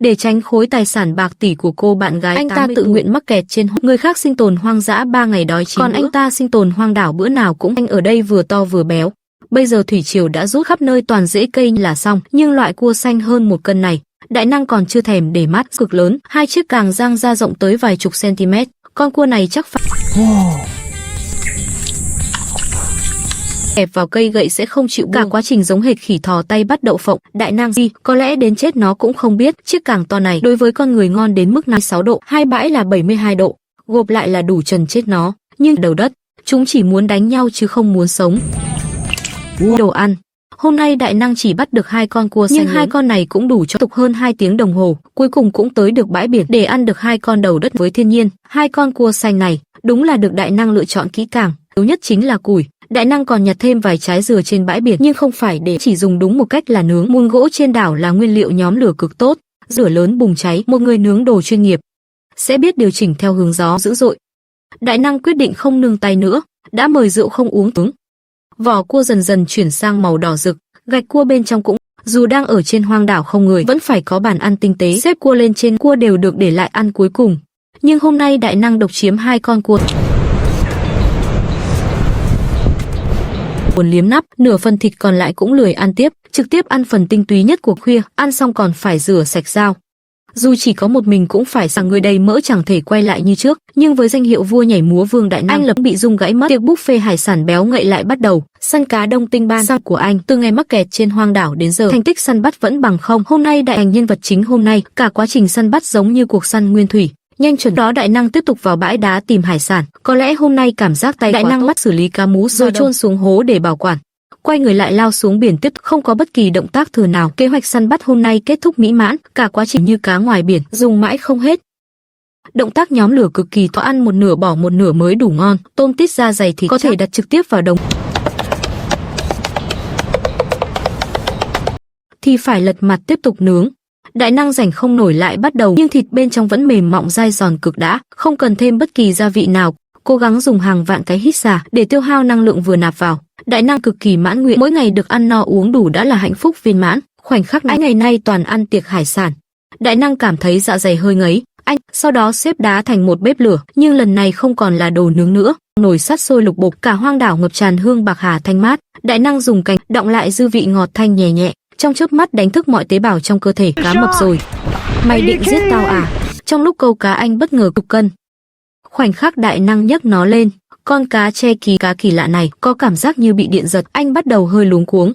Để tránh khối tài sản bạc tỷ của cô bạn gái, anh ta tự nguyện mắc kẹt trên người khác sinh tồn hoang dã 3 ngày đói 9 còn bữa. Anh ta sinh tồn hoang đảo bữa nào cũng anh ở đây vừa to vừa béo. Bây giờ thủy triều đã rút khắp nơi toàn rễ cây là xong, nhưng loại cua xanh hơn 1 cân này, đại năng còn chưa thèm để mắt, cực lớn, 2 chiếc càng giang ra rộng tới vài chục cm. Con cua này chắc phải ép vào cây gậy sẽ không chịu cả quá trình giống hệt khỉ thò tay bắt đậu phộng. Đại năng gì, có lẽ đến chết nó cũng không biết, chiếc càng to này đối với con người ngon đến mức 56 độ, 2 bãi là 72 độ, gộp lại là đủ trần chết nó. Nhưng đầu đất, chúng chỉ muốn đánh nhau chứ không muốn sống. Đồ ăn. Hôm nay đại năng chỉ bắt được 2 con cua xanh, nhưng 2 con này cũng đủ cho tục hơn 2 tiếng đồng hồ, cuối cùng cũng tới được bãi biển để ăn được 2 con đầu đất với thiên nhiên. 2 con cua xanh này đúng là được đại năng lựa chọn kỹ càng, yếu nhất chính là củi. Đại năng còn nhặt thêm vài trái dừa trên bãi biển, nhưng không phải để chỉ dùng đúng một cách là nướng. Mùn gỗ trên đảo là nguyên liệu nhóm lửa cực tốt, lửa lớn bùng cháy, một người nướng đồ chuyên nghiệp sẽ biết điều chỉnh theo hướng gió dữ dội. Đại năng quyết định không nương tay nữa, đã mời rượu không uống. Vỏ cua dần dần chuyển sang màu đỏ rực, gạch cua bên trong cũng, dù đang ở trên hoang đảo không người, vẫn phải có bàn ăn tinh tế, xếp cua lên trên, cua đều được để lại ăn cuối cùng. Nhưng hôm nay đại năng độc chiếm 2 con cua. Buồn liếm nắp, nửa phần thịt còn lại cũng lười ăn tiếp, trực tiếp ăn phần tinh túy nhất của khuya, ăn xong còn phải rửa sạch dao. Dù chỉ có một mình cũng phải sang người đầy mỡ chẳng thể quay lại như trước, nhưng với danh hiệu vua nhảy múa Vương Đại Năng, anh lập bị rung gãy mất. Tiệc buffet hải sản béo ngậy lại bắt đầu. Săn cá Đông Tinh Ban của anh, từ ngày mắc kẹt trên hoang đảo đến giờ, thành tích săn bắt vẫn bằng không. Hôm nay đại ảnh nhân vật chính hôm nay, cả quá trình săn bắt giống như cuộc săn nguyên thủy, nhanh chuẩn. Đó đại năng tiếp tục vào bãi đá tìm hải sản. Có lẽ hôm nay cảm giác tay đại năng bắt xử lý cá mú rồi chôn xuống hố để bảo quản. Quay người lại lao xuống biển tiếp tục, không có bất kỳ động tác thừa nào. Kế hoạch săn bắt hôm nay kết thúc mỹ mãn, cả quá trình như cá ngoài biển, dùng mãi không hết. Động tác nhóm lửa cực kỳ to, ăn một nửa bỏ một nửa mới đủ ngon. Tôm tít da dày thịt có thể đặt trực tiếp vào đống thì phải lật mặt tiếp tục nướng. Đại năng rảnh không nổi lại bắt đầu, nhưng thịt bên trong vẫn mềm mọng dai giòn cực đã, không cần thêm bất kỳ gia vị nào. Cố gắng dùng hàng vạn cái hít xả để tiêu hao năng lượng vừa nạp vào. Đại năng cực kỳ mãn nguyện, mỗi ngày được ăn no uống đủ đã là hạnh phúc viên mãn. Khoảnh khắc này, ngày nay toàn ăn tiệc hải sản. Đại năng cảm thấy dạ dày hơi ngấy, sau đó xếp đá thành một bếp lửa, nhưng lần này không còn là đồ nướng nữa. Nồi sắt sôi lục bục, cả hoang đảo ngập tràn hương bạc hà thanh mát. Đại năng dùng cành đọng lại dư vị ngọt thanh nhẹ nhẹ, trong chớp mắt đánh thức mọi tế bào trong cơ thể. Cá mập rồi, mày định giết tao à? Trong lúc câu cá anh bất ngờ cục cân. Khoảnh khắc đại năng nhấc nó lên, con cá che ký cá kỳ lạ này có cảm giác như bị điện giật, anh bắt đầu hơi luống cuống.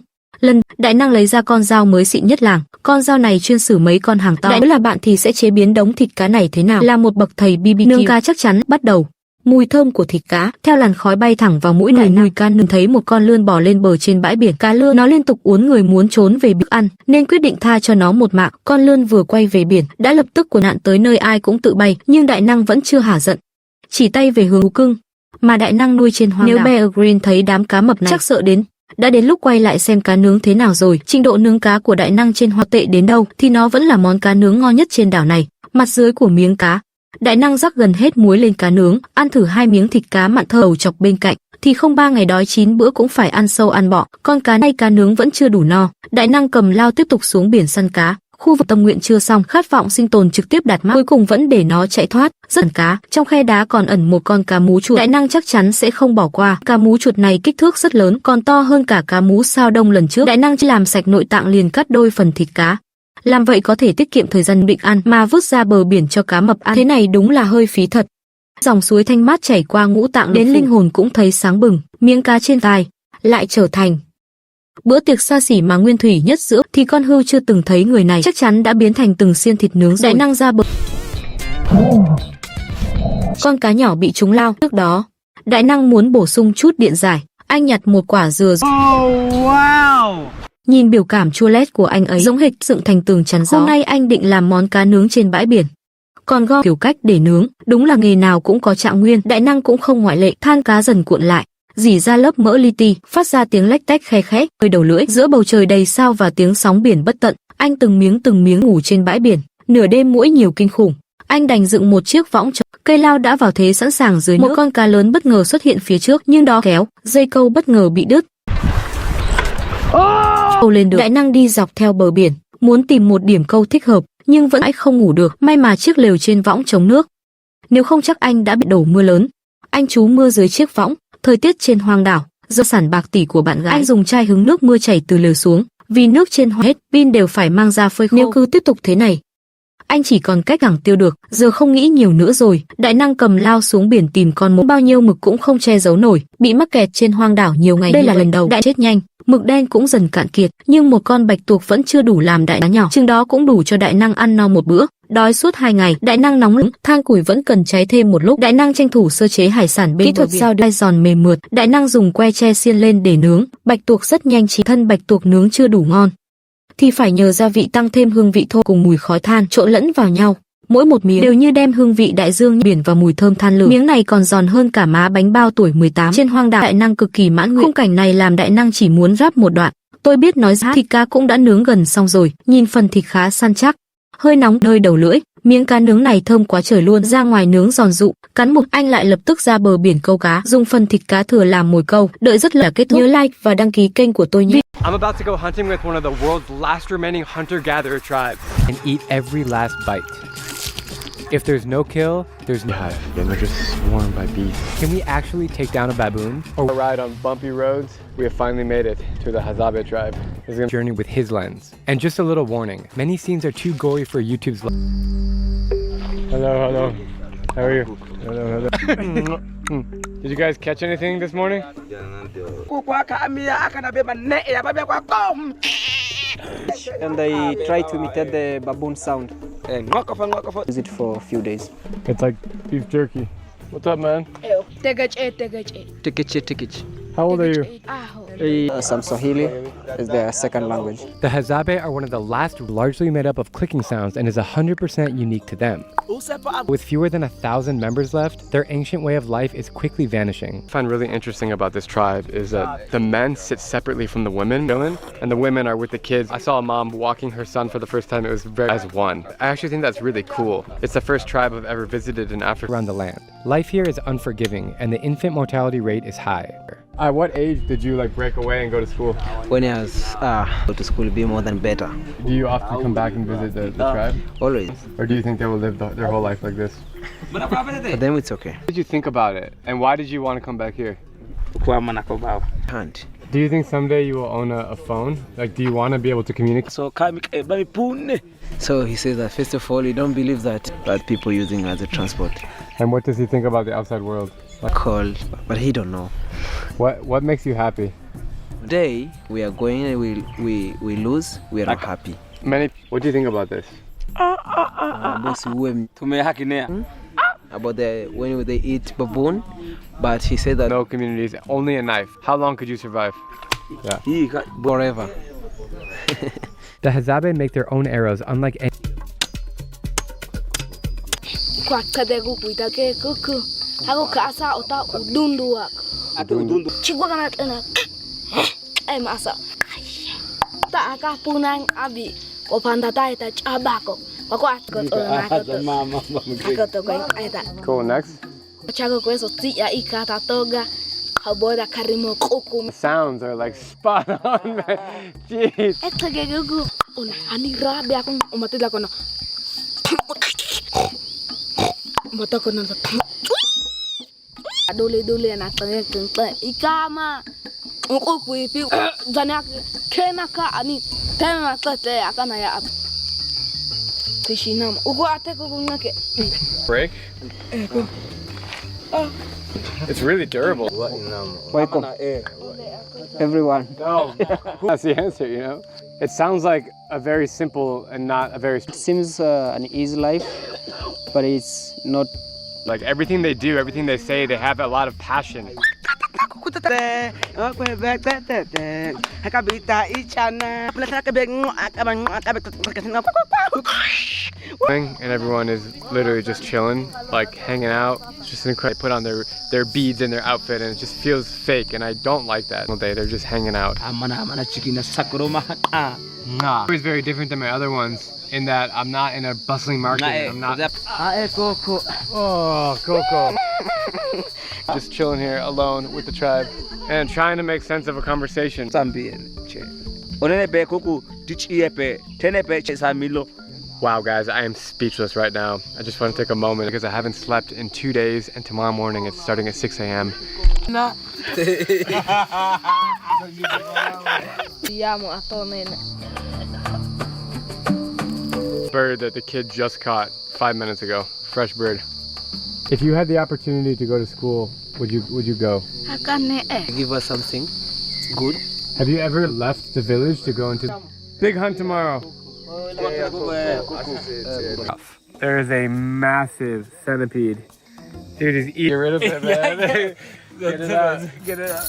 Đại năng lấy ra con dao mới xịn nhất làng, con dao này chuyên xử mấy con hàng to. Nếu là bạn thì sẽ chế biến đống thịt cá này thế nào? Là một bậc thầy BBQ. Nướng cá chắc chắn bắt đầu. Mùi thơm của thịt cá theo làn khói bay thẳng vào mũi này. Mùi cá nướng, thấy một con lươn bò lên bờ trên bãi biển. Cá lươn nó liên tục uốn người muốn trốn về biển ăn, nên quyết định tha cho nó một mạng. Con lươn vừa quay về biển đã lập tức của nạn tới nơi ai cũng tự bay, nhưng đại năng vẫn chưa hả giận, chỉ tay về hướng thú cưng mà đại năng nuôi trên hoang đảo. Nếu Bear Grylls thấy đám cá mập này chắc sợ đến. Đã đến lúc quay lại xem cá nướng thế nào rồi. Trình độ nướng cá của đại năng trên hoang tệ đến đâu thì nó vẫn là món cá nướng ngon nhất trên đảo này. Mặt dưới của miếng cá, đại năng rắc gần hết muối lên cá nướng, ăn thử 2 miếng thịt cá mặn thơm đầu chọc bên cạnh thì không 3 ngày đói 9 bữa cũng phải ăn sâu ăn bọ. Con cá này cá nướng vẫn chưa đủ no, đại năng cầm lao tiếp tục xuống biển săn cá. Khu vực tâm nguyện chưa xong, khát vọng sinh tồn trực tiếp đạt mắc, cuối cùng vẫn để nó chạy thoát. Rất cá, trong khe đá còn ẩn một con cá mú chuột, đại năng chắc chắn sẽ không bỏ qua. Cá mú chuột này kích thước rất lớn, còn to hơn cả cá mú sao đông lần trước. Đại năng chỉ làm sạch nội tạng liền cắt đôi phần thịt cá. Làm vậy có thể tiết kiệm thời gian định ăn, mà vứt ra bờ biển cho cá mập ăn, thế này đúng là hơi phí thật. Dòng suối thanh mát chảy qua ngũ tạng đến linh hồn cũng thấy sáng bừng. Miếng cá trên tay lại trở thành bữa tiệc xa xỉ mà nguyên thủy nhất giữa thì con hươu chưa từng thấy người này chắc chắn đã biến thành từng xiên thịt nướng rồi. Đại năng ra bờ. Con cá nhỏ bị trúng lao. Trước đó, đại năng muốn bổ sung chút điện giải, anh nhặt một quả dừa. Wow. Nhìn biểu cảm chua lét của anh ấy giống hệt dựng thành tường chắn gió. Hôm nay anh định làm món cá nướng trên bãi biển. Còn gom kiểu cách để nướng, đúng là nghề nào cũng có trạng nguyên, đại năng cũng không ngoại lệ. Than cá dần cuộn lại, rỉ ra lớp mỡ li ti, phát ra tiếng lách tách khe khẽ, hơi đầu lưỡi giữa bầu trời đầy sao và tiếng sóng biển bất tận. Anh từng miếng ngủ trên bãi biển, nửa đêm muỗi nhiều kinh khủng. Anh đành dựng một chiếc võng trồng, cây lao đã vào thế sẵn sàng dưới nước. Một con cá lớn bất ngờ xuất hiện phía trước, nhưng đó kéo, dây câu bất ngờ bị đứt. Câu lên được, đại năng đi dọc theo bờ biển, muốn tìm một điểm câu thích hợp, nhưng vẫn mãi không ngủ được. May mà chiếc lều trên võng chống nước, nếu không chắc anh đã bị đổ mưa lớn. Anh trú mưa dưới chiếc võng. Thời tiết trên hoang đảo, do sản bạc tỷ của bạn gái, anh dùng chai hứng nước mưa chảy từ lều xuống. Vì nước trên hết pin đều phải mang ra phơi khô. Nếu cứ tiếp tục thế này, anh chỉ còn cách cảng tiêu được. Giờ không nghĩ nhiều nữa rồi, đại năng cầm lao xuống biển tìm con mồi. Bao nhiêu mực cũng không che giấu nổi, bị mắc kẹt trên hoang đảo nhiều ngày. Đây là lần đầu đại chết nhanh, mực đen cũng dần cạn kiệt, nhưng một con bạch tuộc vẫn chưa đủ làm đại cá nhỏ. Chừng đó cũng đủ cho đại năng ăn no một bữa. Đói suốt 2 ngày, đại năng nóng lắm, than củi vẫn cần cháy thêm một lúc. Đại năng tranh thủ sơ chế hải sản bên kỹ thuật sao đai giòn mềm mượt. Đại năng dùng que tre xiên lên để nướng. Bạch tuộc rất nhanh chín. Thân bạch tuộc nướng chưa đủ ngon thì phải nhờ gia vị tăng thêm hương vị thô cùng mùi khói than trộn lẫn vào nhau. Mỗi một miếng đều như đem hương vị đại dương biển và mùi thơm than lửa. Miếng này còn giòn hơn cả má bánh bao tuổi 18 trên hoang đảo. Đại năng cực kỳ mãn nguyện. Khung cảnh này làm đại năng chỉ muốn rap một đoạn. Tôi biết nói ra. Thịt cá cũng đã nướng gần xong rồi, nhìn phần thịt khá săn chắc, hơi nóng nơi đầu lưỡi. Miếng cá nướng này thơm quá trời luôn. Ra ngoài nướng giòn dụ, cắn một anh lại lập tức ra bờ biển câu cá, dùng phần thịt cá thừa làm mồi câu. Đợi rất là kết thúc. Nhớ like và đăng ký kênh của tôi nhé. I'm about to go hunting with one of the world's last remaining hunter-gatherer tribes and eat every last bite. If there's no kill, there's no... Yeah, they're just swarmed by bees. Can we actually take down a baboon? Or A ride on bumpy roads, we have finally made it to the Hazabe tribe. This is gonna... journey with his lens. And just a little warning, many scenes are too gory for YouTube's... Hello. How are you? Hello. Did you guys catch anything this morning? And they try to imitate the baboon sound. Use it for a few days. It's like beef jerky. What's up, man? Tikichi. How old are you? Some Swahili is their second language. The Hazabe are one of the last largely made up of clicking sounds and is 100% unique to them. With fewer than 1,000 members left, their ancient way of life is quickly vanishing. What I find really interesting about this tribe is that the men sit separately from the women, and the women are with the kids. I saw a mom walking her son for the first time. It was very as one. I actually think that's really cool. It's the first tribe I've ever visited in Africa. Around the land. Life here is unforgiving and the infant mortality rate is high. At what age did you break away and go to school? When I was go to school, be more than better. Do you often come back and visit the tribe? Always. Or do you think they will live their whole life like this? For them, it's okay. What did you think about it? And why did you want to come back here? Can't. Do you think someday you will own a phone? Do you want to be able to communicate? So he says that first of all, you don't believe that people using it as a transport. And what does he think about the outside world? Cold, but he don't know. What makes you happy? Today we are going and we lose. We are not happy. What do you think about this? About when they eat baboon, but he said that No communities, only a knife. How long could you survive? forever. The Hazabe make their own arrows unlike any... Cool, next. The sounds are spot on, man. Jeez. Break? It's really durable. Welcome, everyone. No, that's the answer, It sounds like a very simple and not a very... It seems an easy life, but it's not. Everything they do, everything they say, they have a lot of passion. And everyone is literally just chilling, hanging out. It's just incredible. They put on their beads in their outfit and it just feels fake, and I don't like that. They're just hanging out. It's very different than my other ones in that I'm not in a bustling market. I'm not... Oh, Coco. Just chilling here alone with the tribe and trying to make sense of a conversation. Wow guys, I am speechless right now. I just want to take a moment because I haven't slept in 2 days and tomorrow morning it's starting at 6 a.m. Bird that the kid just caught 5 minutes ago. Fresh bird. If you had the opportunity to go to school, would you go? Give us something good. Have you ever left the village to go into big hunt tomorrow? There is a massive centipede. Dude, he's eating. Get rid of it, man. Get it out. Get it out.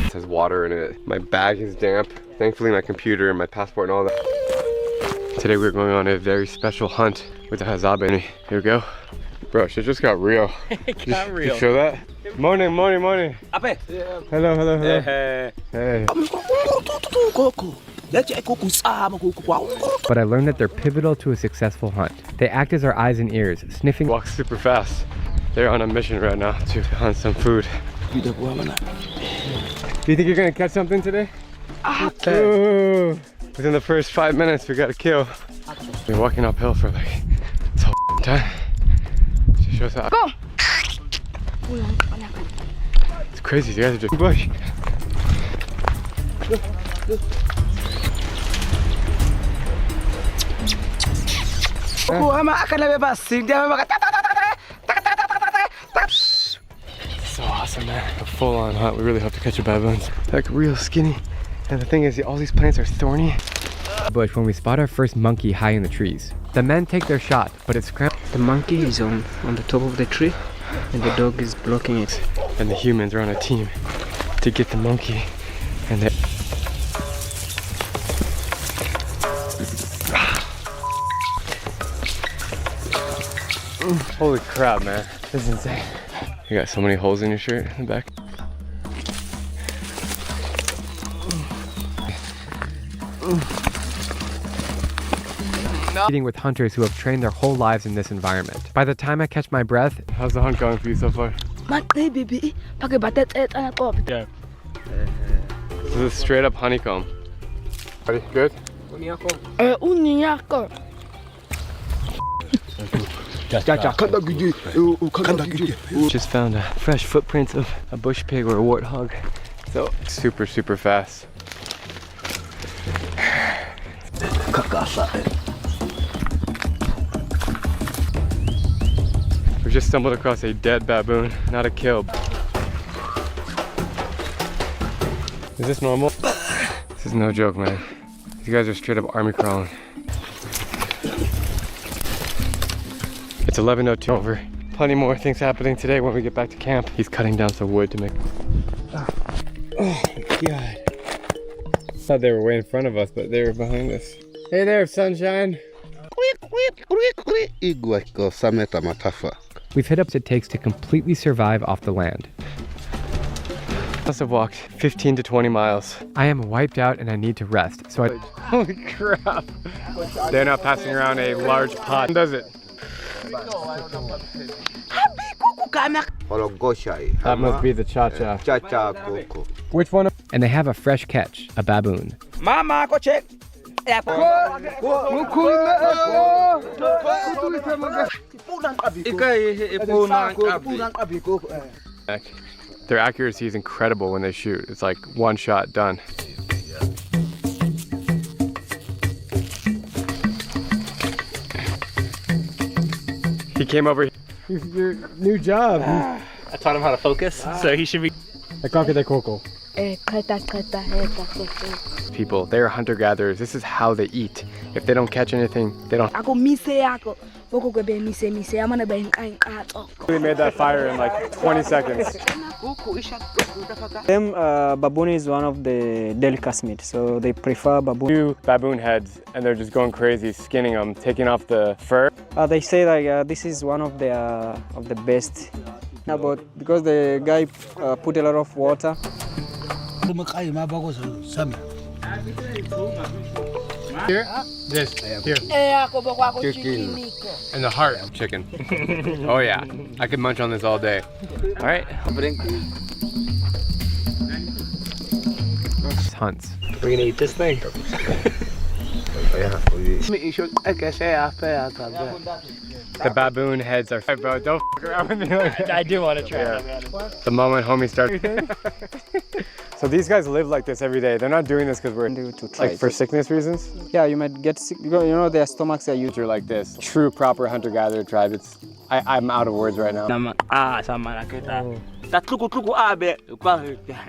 It has water in it. My bag is damp. Thankfully, my computer and my passport and all that. Today we're going on a very special hunt with the Hazabe. Here we go. Bro, shit just got real. It got real. You show that? Morning, morning, morning. Ape. Hello, hello, hello. Hey. Hey. But I learned that they're pivotal to a successful hunt. They act as our eyes and ears, sniffing. Walk super fast. They're on a mission right now to hunt some food. Do you think you're gonna catch something today? Ooh. Within the first 5 minutes, we got a kill. Been walking uphill for like this whole time. Just shows how. Go. It's crazy. You guys are just bush. So awesome, man. A full-on hunt. We really hope to catch a baboon. Like real skinny. And the thing is, all these plants are thorny. Bush, when we spot our first monkey high in the trees, the men take their shot, but it's cramped. The monkey is on the top of the tree and the dog is blocking it. And the humans are on a team to get the monkey. And they... Holy crap, man. This is insane. You got so many holes in your shirt in the back. Eating with hunters who have trained their whole lives in this environment. By the time I catch my breath, how's the hunt going for you so far? Yeah. This is straight up honeycomb. Ready? Good? Just found fresh footprints of a bush pig or a warthog. So super, super fast. We just stumbled across a dead baboon, not a kill. Is this normal? This is no joke, man. These guys are straight up army crawling. It's 11:02 over. Plenty more things happening today when we get back to camp. He's cutting down some wood to make... Oh my God. Thought they were way in front of us, but they were behind us. Hey there, sunshine. We've hit up what it takes to completely survive off the land. Must have walked 15 to 20 miles. I am wiped out and I need to rest, so I... Holy crap. They're now passing around a large pot. Who does it? That must be the cha-cha. Which one? And they have a fresh catch, a baboon. Mama, go check. Their accuracy is incredible when they shoot. It's like one shot, done. He came over. Your new job. I taught him how to focus, so he should be. People, they're hunter-gatherers. This is how they eat. If they don't catch anything, they don't. They made that fire in like 20 seconds. Baboon is one of the delicacy meat, so they prefer baboon. 2 baboon heads, and they're just going crazy, skinning them, taking off the fur. They say like this is one of the best. But because the guy put a lot of water. Here? This. Here. And the heart of chicken. Oh yeah. I could munch on this all day. Alright. Hunts. We're gonna eat this thing. The baboon heads are. Hey, bro, don't f around with me like that. I do want to try it. The moment homie starts. So these guys live like this every day. They're not doing this because we're To try like for sickness reasons. Yeah, you might get sick because you know their stomachs are used. You're like this. True proper hunter-gatherer tribe. I'm out of words right now.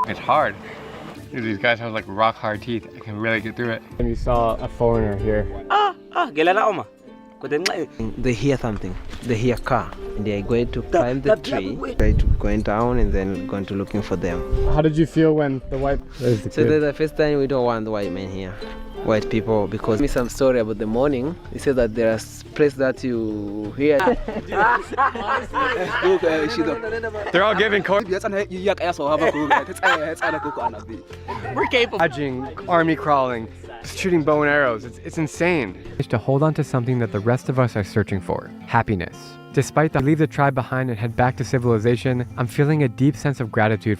It's hard. Dude, these guys have like rock hard teeth. I can really get through it. And you saw a foreigner here. They hear something. They hear car. And they are going to climb the tree. They're going down and then going to looking for them. How did you feel when the white? So that's the first time we don't want the white men here. White people, because me some story about the morning. He said that there are place that you hear. They're all giving corn. We're capable. Dodging, army crawling, shooting bow and arrows. It's insane. To hold on to something that the rest of us are searching for, happiness. Despite that, leave the tribe behind and head back to civilization, I'm feeling a deep sense of gratitude.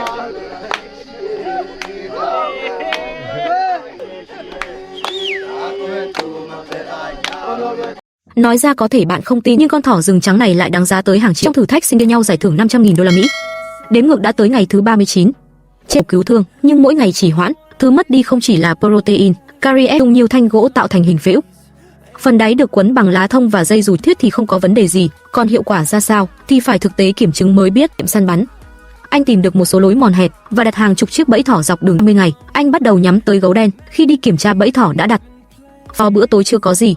Nói ra có thể bạn không tin nhưng con thỏ rừng trắng này lại đáng giá tới hàng triệu. Trong thử thách sinh nhau giải thưởng 500.000 đô la Mỹ. Đếm ngược đã tới ngày thứ 39. Trên cứu thương, nhưng mỗi ngày trì hoãn, thứ mất đi không chỉ là protein, Carrie dùng nhiều thanh gỗ tạo thành hình phễu. Phần đáy được quấn bằng lá thông và dây dù thiết thì không có vấn đề gì, còn hiệu quả ra sao thì phải thực tế kiểm chứng mới biết. Tiệm săn bắn. Anh tìm được một số lối mòn hẹp và đặt hàng chục chiếc bẫy thỏ dọc đường 50 ngày. Anh bắt đầu nhắm tới gấu đen. Khi đi kiểm tra bẫy thỏ đã đặt, vào bữa tối chưa có gì,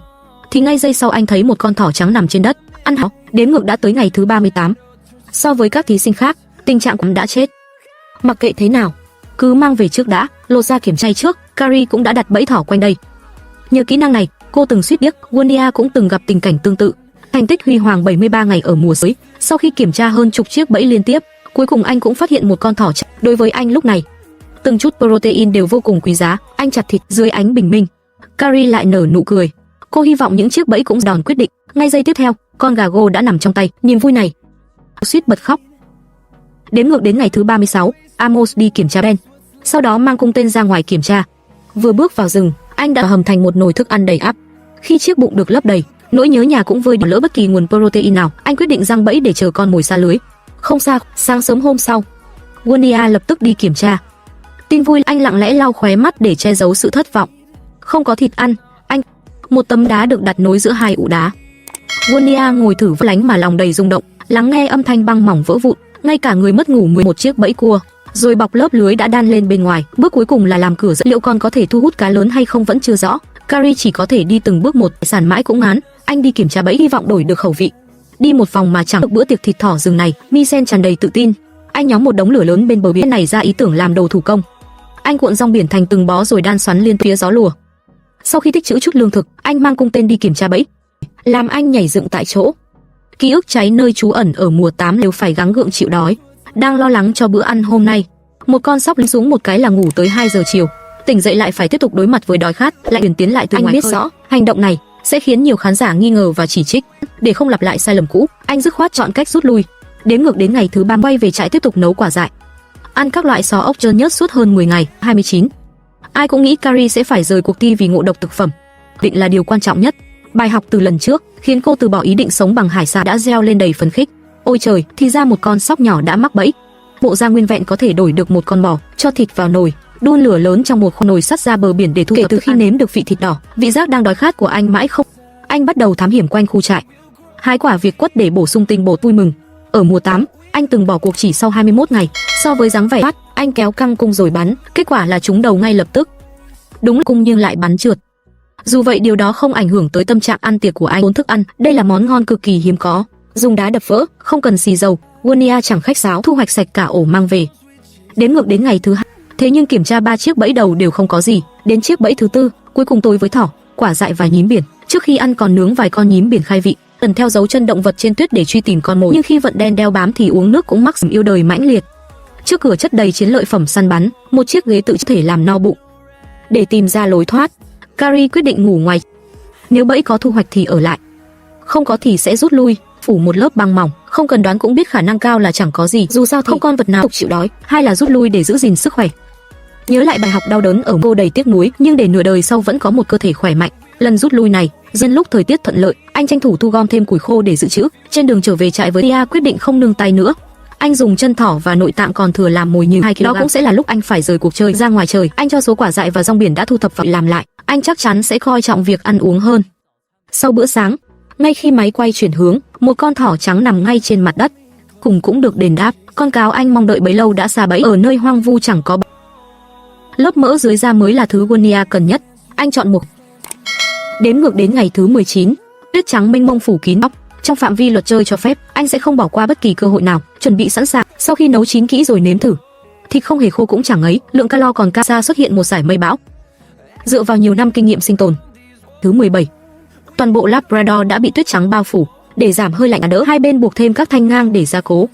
thì ngay giây sau anh thấy một con thỏ trắng nằm trên đất, ăn háo. Đếm ngược đã tới ngày thứ 38. So với các thí sinh khác, tình trạng cũng đã chết. Mặc kệ thế nào, cứ mang về trước đã, lột ra kiểm tra trước. Carrie cũng đã đặt bẫy thỏ quanh đây. Nhờ kỹ năng này, cô từng suýt điếc. Wondia cũng từng gặp tình cảnh tương tự. Thành tích huy hoàng 73 ngày ở mùa sới. Sau khi kiểm tra hơn chục chiếc bẫy liên tiếp, cuối cùng anh cũng phát hiện một con thỏ trắng. Đối với anh lúc này, từng chút protein đều vô cùng quý giá. Anh chặt thịt dưới ánh bình minh. Carrie lại nở nụ cười. Cô hy vọng những chiếc bẫy cũng đòn quyết định. Ngay giây tiếp theo, con gà gô đã nằm trong tay. Niềm vui này, suýt bật khóc. Đếm ngược đến ngày thứ 36, Amos đi kiểm tra Ben. Sau đó mang cung tên ra ngoài kiểm tra. Vừa bước vào rừng, anh đã hầm thành một nồi thức ăn đầy ắp. Khi chiếc bụng được lấp đầy, nỗi nhớ nhà cũng vơi đi, lỡ bất kỳ nguồn protein nào. Anh quyết định giăng bẫy để chờ con mồi xa lưới. Không sao, sáng sớm hôm sau, Wondia lập tức đi kiểm tra. Tin vui, anh lặng lẽ lau khóe mắt để che giấu sự thất vọng. Không có thịt ăn. Một tấm đá được đặt nối giữa hai ụ đá. Wondia ngồi thử lánh mà lòng đầy rung động, lắng nghe âm thanh băng mỏng vỡ vụn, ngay cả người mất ngủ 11 chiếc bẫy cua, rồi bọc lớp lưới đã đan lên bên ngoài. Bước cuối cùng là làm cửa dẫn. Liệu con có thể thu hút cá lớn hay không vẫn chưa rõ. Carrie chỉ có thể đi từng bước một, sàn mãi cũng ngán. Anh đi kiểm tra bẫy hy vọng đổi được khẩu vị. Đi một vòng mà chẳng được bữa tiệc thịt thỏ rừng này. Misen tràn đầy tự tin. Anh nhóm một đống lửa lớn bên bờ biển này ra ý tưởng làm đồ thủ công. Anh cuộn rong biển thành từng bó rồi đan xoắn liên phía gió lùa. Sau khi tích trữ chút lương thực, anh mang cung tên đi kiểm tra bẫy, làm anh nhảy dựng tại chỗ. Ký ức cháy nơi trú ẩn ở mùa 8 nếu phải gắng gượng chịu đói. Đang lo lắng cho bữa ăn hôm nay, một con sóc lính xuống một cái là ngủ tới 2 giờ chiều. Tỉnh dậy lại phải tiếp tục đối mặt với đói khát, lại chuyển tiến lại từ ngoài. Anh biết rõ hành động này sẽ khiến nhiều khán giả nghi ngờ và chỉ trích. Để không lặp lại sai lầm cũ, anh dứt khoát chọn cách rút lui. Đếm ngược đến ngày thứ 3, quay về trại tiếp tục nấu quả dại, ăn các loại sò ốc trơn nhớt suốt hơn 10 ngày. 29. Ai cũng nghĩ Carrie sẽ phải rời cuộc thi vì ngộ độc thực phẩm. Định là điều quan trọng nhất. Bài học từ lần trước khiến cô từ bỏ ý định sống bằng hải sản đã reo lên đầy phấn khích. Ôi trời, thì ra một con sóc nhỏ đã mắc bẫy. Bộ da nguyên vẹn có thể đổi được một con bò. Cho thịt vào nồi, đun lửa lớn trong một nồi sắt ra bờ biển để thu thập. Kể từ khi nếm được vị thịt đỏ, vị giác đang đói khát của anh mãi không. Anh bắt đầu thám hiểm quanh khu trại, hái quả việt quất để bổ sung tinh bột. Vui mừng, ở mùa 8, anh từng bỏ cuộc chỉ sau 21 ngày. So với dáng vẻ phát, anh kéo căng cung rồi bắn, kết quả là trúng đầu ngay lập tức. Đúng cung nhưng lại bắn trượt. Dù vậy điều đó không ảnh hưởng tới tâm trạng ăn tiệc của anh. Tốn thức ăn, đây là món ngon cực kỳ hiếm có. Dùng đá đập vỡ, không cần xì dầu. Wondia chẳng khách sáo, thu hoạch sạch cả ổ mang về. Đếm ngược đến ngày thứ 2, thế nhưng kiểm tra 3 chiếc bẫy đầu đều không có gì. Đến chiếc bẫy thứ 4, cuối cùng tối với thỏ, quả dại và nhím biển. Trước khi ăn còn nướng vài con nhím biển khai vị. Lần theo dấu chân động vật trên tuyết để truy tìm con mồi. Nhưng khi vận đen đeo bám thì uống nước cũng mắc yêu đời mãnh liệt. Trước cửa chất đầy chiến lợi phẩm săn bắn, một chiếc ghế tự thể làm no bụng. Để tìm ra lối thoát, Carrie quyết định ngủ ngoài. Nếu bẫy có thu hoạch thì ở lại, không có thì sẽ rút lui. Phủ một lớp băng mỏng, không cần đoán cũng biết khả năng cao là chẳng có gì. Dù sao thì không con vật nào tục chịu đói, hay là rút lui để giữ gìn sức khỏe. Nhớ lại bài học đau đớn ở cô đầy tiếc nuối, nhưng để nửa đời sau vẫn có một cơ thể khỏe mạnh. Lần rút lui này, nhân lúc thời tiết thuận lợi, anh tranh thủ thu gom thêm củi khô để dự trữ. Trên đường trở về trại với Tia quyết định không nương tay nữa. Anh dùng chân thỏ và nội tạng còn thừa làm mồi nhử 2 kg. Đó cũng sẽ là lúc anh phải rời cuộc chơi ra ngoài trời. Anh cho số quả dại và rong biển đã thu thập vào làm lại. Anh chắc chắn sẽ coi trọng việc ăn uống hơn. Sau bữa sáng, ngay khi máy quay chuyển hướng, một con thỏ trắng nằm ngay trên mặt đất. Cùng cũng được đền đáp. Con cáo anh mong đợi bấy lâu đã xa bẫy. Ở nơi hoang vu chẳng có lớp mỡ dưới da mới là thứ Gunia cần nhất. Anh chọn một. Đếm ngược đến ngày thứ 19, tuyết trắng mênh mông phủ kín óc. Trong phạm vi luật chơi cho phép, anh sẽ không bỏ qua bất kỳ cơ hội nào. Chuẩn bị sẵn sàng, sau khi nấu chín kỹ rồi nếm thử. Thịt không hề khô cũng chẳng ấy, lượng calo còn cao. Xa xuất hiện một dải mây bão. Dựa vào nhiều năm kinh nghiệm sinh tồn. Thứ 17, toàn bộ Labrador đã bị tuyết trắng bao phủ. Để giảm hơi lạnh đỡ, hai bên buộc thêm các thanh ngang để gia cố.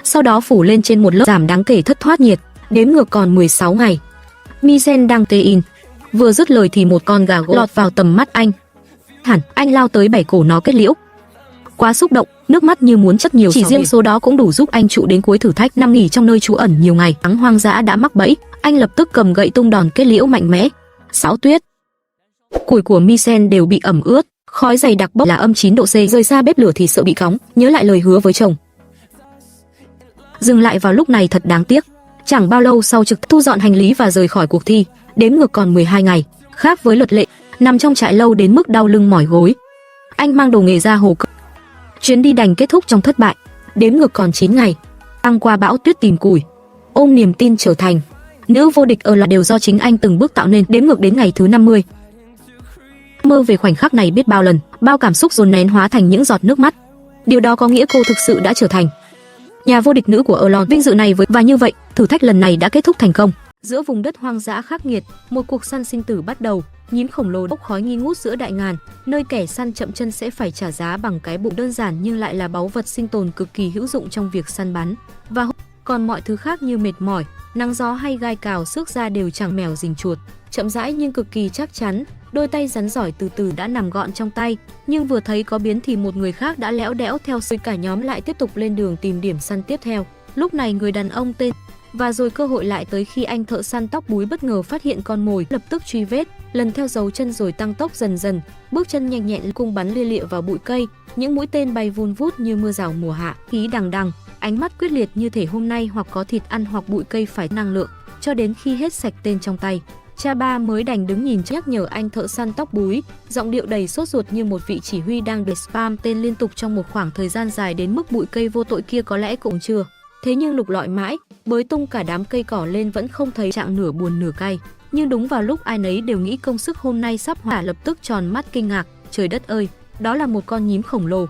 Sau đó phủ lên trên một lớp giảm đáng kể thất thoát nhiệt. Đếm ngược còn 16 ngày. Misen đang tê in. Vừa dứt lời thì một con gà gỗ lọt vào tầm mắt anh. Hẳn, anh lao tới bẻ cổ nó kết liễu. Quá xúc động, nước mắt như muốn chất nhiều. Chỉ riêng số đó cũng đủ giúp anh trụ đến cuối thử thách. Nằm nghỉ trong nơi trú ẩn nhiều ngày, thắng hoang dã đã mắc bẫy. Anh lập tức cầm gậy tung đòn kết liễu mạnh mẽ. Sáo tuyết. Củi của Misen đều bị ẩm ướt, khói dày đặc bốc là âm 9 độ C. Rời xa bếp lửa thì sợ bị cóng. Nhớ lại lời hứa với chồng. Dừng lại vào lúc này thật đáng tiếc. Chẳng bao lâu sau trực thu dọn hành lý và rời khỏi cuộc thi. Đếm ngược còn 12 ngày. Khác với luật lệ, nằm trong trại lâu đến mức đau lưng mỏi gối, anh mang đồ nghề ra hồ. Chuyến đi đành kết thúc trong thất bại. Đếm ngược còn 9 ngày. Băng qua bão tuyết tìm củi, ôm niềm tin trở thành nữ vô địch ở là đều do chính anh từng bước tạo nên. Đếm ngược đến ngày thứ 50. Mơ về khoảnh khắc này biết bao lần, bao cảm xúc dồn nén hóa thành những giọt nước mắt. Điều đó có nghĩa cô thực sự đã trở thành nhà vô địch nữ của Erlon. Vinh dự này và như vậy, thử thách lần này đã kết thúc thành công. Giữa vùng đất hoang dã khắc nghiệt, một cuộc săn sinh tử bắt đầu. Nhím khổng lồ bốc khói nghi ngút giữa đại ngàn, nơi kẻ săn chậm chân sẽ phải trả giá bằng cái bụng đơn giản nhưng lại là báu vật sinh tồn cực kỳ hữu dụng trong việc săn bắn. Và còn mọi thứ khác như mệt mỏi, nắng gió hay gai cào xước ra đều chẳng mèo rình chuột. Chậm rãi nhưng cực kỳ chắc chắn, đôi tay rắn giỏi từ từ đã nằm gọn trong tay. Nhưng vừa thấy có biến thì một người khác đã lẽo đẽo theo sau. Cả nhóm lại tiếp tục lên đường tìm điểm săn tiếp theo. Lúc này người đàn ông tên và rồi cơ hội lại tới khi anh thợ săn tóc búi bất ngờ phát hiện con mồi, lập tức truy vết, lần theo dấu chân rồi tăng tốc dần dần, bước chân nhanh nhẹn cung bắn lia lịa vào bụi cây, những mũi tên bay vun vút như mưa rào mùa hạ, khí đằng đằng, ánh mắt quyết liệt như thể hôm nay hoặc có thịt ăn hoặc bụi cây phải năng lượng, cho đến khi hết sạch tên trong tay. Cha ba mới đành đứng nhìn nhắc nhở anh thợ săn tóc búi, giọng điệu đầy sốt ruột như một vị chỉ huy đang để spam tên liên tục trong một khoảng thời gian dài đến mức bụi cây vô tội kia có lẽ cũng chưa. Thế nhưng lục lọi mãi, bới tung cả đám cây cỏ lên vẫn không thấy trạng nửa buồn nửa cay. Nhưng đúng vào lúc ai nấy đều nghĩ công sức hôm nay sắp hòa, lập tức tròn mắt kinh ngạc, trời đất ơi, đó là một con nhím khổng lồ.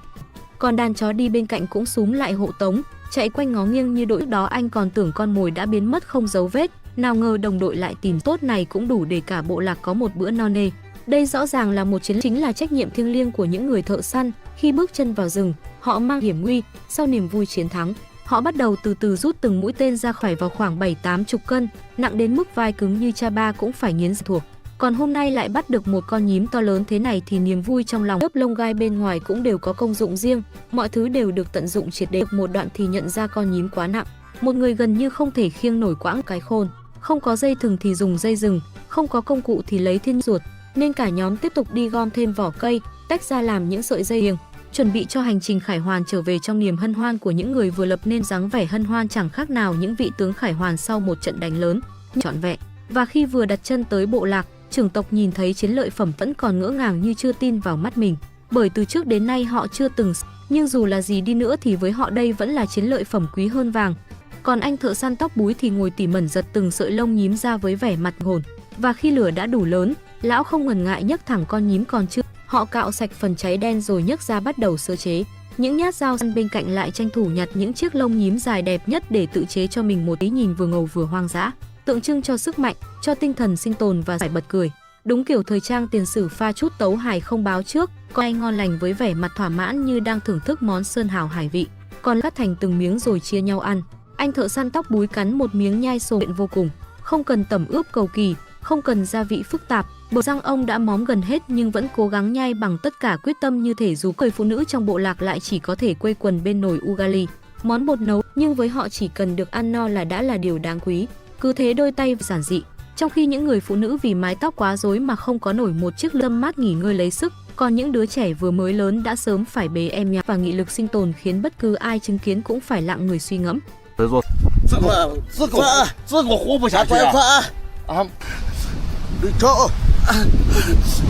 Còn đàn chó đi bên cạnh cũng xúm lại hộ tống, chạy quanh ngó nghiêng như đội. Đó anh còn tưởng con mồi đã biến mất không dấu vết, nào ngờ đồng đội lại tìm. Tốt này cũng đủ để cả bộ lạc có một bữa no nê. Đây rõ ràng là một chiến, chính là trách nhiệm thiêng liêng của những người thợ săn. Khi bước chân vào rừng, họ mang hiểm nguy, sau niềm vui chiến thắng, họ bắt đầu từ từ rút từng mũi tên ra khỏi vào khoảng 7-80 cân, nặng đến mức vai cứng như cha ba cũng phải nghiến thuộc. Còn hôm nay lại bắt được một con nhím to lớn thế này thì niềm vui trong lòng. Lớp lông gai bên ngoài cũng đều có công dụng riêng, mọi thứ đều được tận dụng triệt để. Một đoạn thì nhận ra con nhím quá nặng, một người gần như không thể khiêng nổi quãng cái khôn, không có dây thừng thì dùng dây rừng, không có công cụ thì lấy thiên ruột, nên cả nhóm tiếp tục đi gom thêm vỏ cây, tách ra làm những sợi dây riêng, chuẩn bị cho hành trình khải hoàn trở về trong niềm hân hoan của những người vừa lập nên dáng vẻ hân hoan chẳng khác nào những vị tướng khải hoàn sau một trận đánh lớn trọn vẹn. Và khi vừa đặt chân tới bộ lạc, trưởng tộc nhìn thấy chiến lợi phẩm vẫn còn ngỡ ngàng như chưa tin vào mắt mình, bởi từ trước đến nay họ chưa từng, nhưng dù là gì đi nữa thì với họ đây vẫn là chiến lợi phẩm quý hơn vàng. Còn anh thợ săn tóc búi thì ngồi tỉ mẩn giật từng sợi lông nhím ra với vẻ mặt hồn. Và khi lửa đã đủ lớn, lão không ngần ngại nhấc thẳng con nhím còn chưa. Họ cạo sạch phần cháy đen rồi nhấc ra bắt đầu sơ chế. Những nhát dao săn bên cạnh lại tranh thủ nhặt những chiếc lông nhím dài đẹp nhất để tự chế cho mình một ý nhìn vừa ngầu vừa hoang dã, tượng trưng cho sức mạnh, cho tinh thần sinh tồn và phải bật cười. Đúng kiểu thời trang tiền sử pha chút tấu hài không báo trước, có ai ngon lành với vẻ mặt thỏa mãn như đang thưởng thức món sơn hào hải vị, còn cắt thành từng miếng rồi chia nhau ăn. Anh thợ săn tóc búi cắn một miếng nhai sồn vô cùng, không cần tẩm ướp cầu kỳ, không cần gia vị phức tạp, bờ răng ông đã móm gần hết nhưng vẫn cố gắng nhai bằng tất cả quyết tâm, như thể dù người phụ nữ trong bộ lạc lại chỉ có thể quây quần bên nồi ugali, món bột nấu, nhưng với họ chỉ cần được ăn no là đã là điều đáng quý. Cứ thế đôi tay giản dị, trong khi những người phụ nữ vì mái tóc quá rối mà không có nổi một chiếc lâm mát nghỉ ngơi lấy sức, còn những đứa trẻ vừa mới lớn đã sớm phải bế em nhỏ, và nghị lực sinh tồn khiến bất cứ ai chứng kiến cũng phải lặng người suy ngẫm. 这个活不下去啊！啊，你瞅，